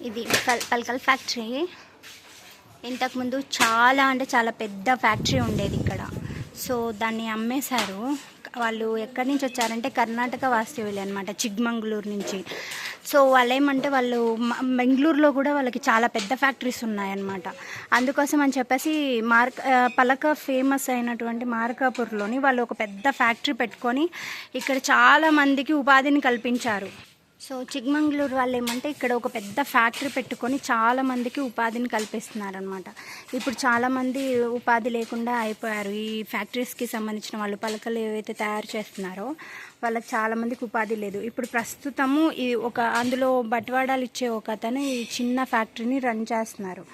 ఇది పలకల్ ఫ్యాక్టరీ. ఇంతకుముందు చాలా అంటే చాలా పెద్ద ఫ్యాక్టరీ ఉండేది ఇక్కడ. సో దాన్ని అమ్మేశారు. వాళ్ళు ఎక్కడి నుంచి వచ్చారంటే కర్ణాటక వాస్తవ్యులు అనమాట, చిక్మంగళూరు నుంచి. సో వాళ్ళు ఏమంటే వాళ్ళు బెంగళూరులో కూడా వాళ్ళకి చాలా పెద్ద ఫ్యాక్టరీస్ ఉన్నాయన్నమాట. అందుకోసం అని చెప్పేసి పలక ఫేమస్ అయినటువంటి మార్కాపూర్లోని వాళ్ళు ఒక పెద్ద ఫ్యాక్టరీ పెట్టుకొని ఇక్కడ చాలా మందికి ఉపాధిని కల్పించారు. సో చిక్మంగళూరు వాళ్ళు ఏమంటే ఇక్కడ ఒక పెద్ద ఫ్యాక్టరీ పెట్టుకొని చాలామందికి ఉపాధిని కల్పిస్తున్నారనమాట. ఇప్పుడు చాలామంది ఉపాధి లేకుండా అయిపోయారు. ఈ ఫ్యాక్టరీస్కి సంబంధించిన వాళ్ళు పలకలు ఏవైతే తయారు చేస్తున్నారో వాళ్ళకి చాలామందికి ఉపాధి లేదు. ఇప్పుడు ప్రస్తుతము ఈ అందులో బట్వాడాలు ఇచ్చే ఒక అతను ఈ చిన్న ఫ్యాక్టరీని రన్ చేస్తున్నారు.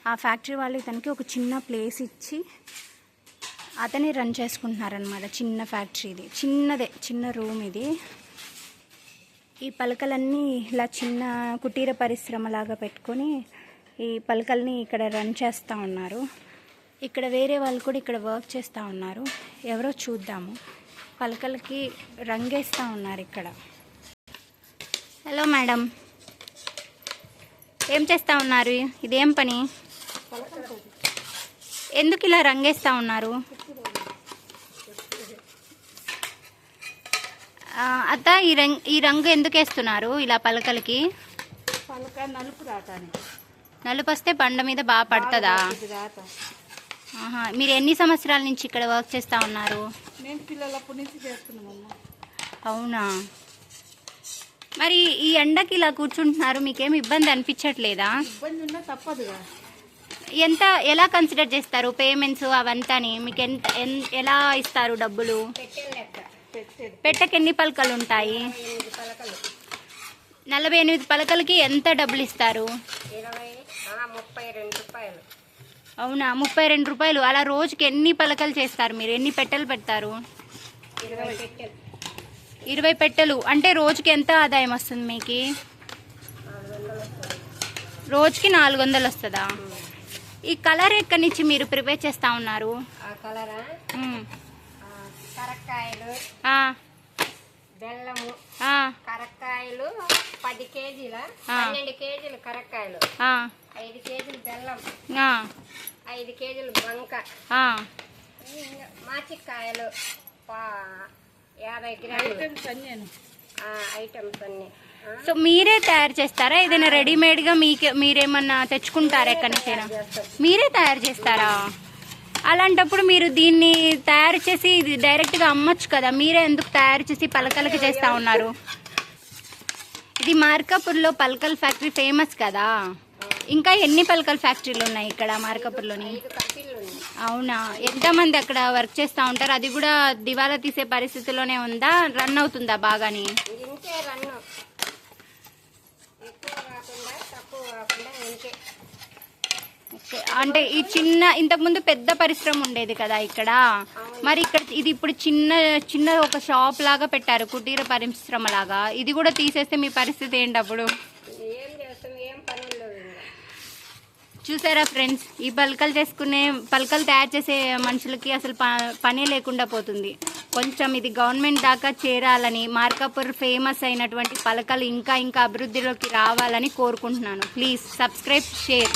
ఆ ఫ్యాక్టరీ వాళ్ళు ఇతనికి ఒక చిన్న ప్లేస్ ఇచ్చి అతని రన్ చేసుకుంటున్నారనమాట. చిన్న ఫ్యాక్టరీ ఇది, చిన్న రూమ్ ఇది. ఈ పలకలన్నీ ఇలా చిన్న కుటీర పరిశ్రమ లాగా పెట్టుకొని ఈ పలకల్ని ఇక్కడ రన్ చేస్తూ ఉన్నారు. ఇక్కడ వేరే వాళ్ళు కూడా ఇక్కడ వర్క్ చేస్తూ ఉన్నారు. ఎవరో చూద్దాము. పలకలకి రంగేస్తూ ఉన్నారు ఇక్కడ. హలో మేడం, ఏం చేస్తూ ఉన్నారు? ఇదేం పని? ఎందుకు ఇలా రంగేస్తూ ఉన్నారు? అత్త, ఈ రంగు ఎందుకు వేస్తున్నారు ఇలా పలకలకి? పలక నలుపు రాటానికి. నలుపు వస్తే బండ మీద బాగా పడుతుందా? మీరు ఎన్ని సంవత్సరాల నుంచి ఇక్కడ వర్క్ చేస్తూ ఉన్నారు? నేను పిల్లలప్పటి నుంచి చేస్తున్నామమ్మా. అవునా? మరి ఈ ఎండకి ఇలా కూర్చుంటున్నారు, మీకేం ఇబ్బంది అనిపించట్లేదా? ఇబ్బంది ఉన్నా తప్పదుగా. ఎలా కన్సిడర్ చేస్తారు పేమెంట్స్ అవంతాని? మీకు ఎలా ఇస్తారు డబ్బులు? పెట్టెకి ఎన్ని పలకలు ఉంటాయి? 48 పలకలకి ఎంత డబ్బులు ఇస్తారు? 32 రూపాయలు. అవునా, 32 రూపాయలు. అలా రోజుకి ఎన్ని పలకలు చేస్తారు మీరు? ఎన్ని పెట్టెలు పెడతారు? 20 పెట్టెలు. అంటే రోజుకి ఎంత ఆదాయం వస్తుంది మీకు? రోజుకి 400 వస్తుందా? ఈ కలర్ ఎక్కడి నుంచి మీరు ప్రిపేర్ చేస్తూ ఉన్నారు? కరక్కాయలు, బెల్లము, కరక్కాయలు 10 కేజీల 12 కేజీలు కరక్కాయలు, 5 కేజీలు బెల్లం, 5 కేజీలు బంక, మాచిక్కాయలు 50 గ్రాములు ఐటమ్స్ అన్ని. సో మీరే తయారు చేస్తారా? ఏదైనా రెడీమేడ్గా మీరేమన్నా తెచ్చుకుంటారా? ఎక్కడి నుంచైనా మీరే తయారు చేస్తారా? అలాంటప్పుడు మీరు దీన్ని తయారు చేసి డైరెక్ట్గా అమ్మొచ్చు కదా. మీరే ఎందుకు తయారు చేసి పలకలకి చేస్తూ ఉన్నారు? ఇది మార్కాపూర్లో పలకల్ ఫ్యాక్టరీ ఫేమస్ కదా. ఇంకా ఎన్ని పలకల్ ఫ్యాక్టరీలు ఉన్నాయి ఇక్కడ మార్కాపూర్లోని? అవునా? ఎంతమంది అక్కడ వర్క్ చేస్తూ ఉంటారు? అది కూడా దివాలా తీసే పరిస్థితిలోనే ఉందా? రన్ అవుతుందా బాగాని? అంటే ఈ ఇంతకుముందు పెద్ద పరిశ్రమ ఉండేది కదా ఇక్కడ. మరి ఇక్కడ ఇది ఇప్పుడు చిన్న ఒక షాప్ లాగా పెట్టారు, కుటీర పరిశ్రమ లాగా. ఇది కూడా తీసేస్తే మీ పరిస్థితి ఏంటి అప్పుడు? చూసారా ఫ్రెండ్స్, ఈ పలకలు తయారు చేసే మనుషులకి అసలు పనే లేకుండా పోతుంది. కొంచెం ఇది గవర్నమెంట్ దాకా చేరాలని, మార్కాపూర్ ఫేమస్ అయినటువంటి పలకలు ఇంకా అభివృద్ధిలోకి రావాలని కోరుకుంటున్నాను. Please subscribe, share.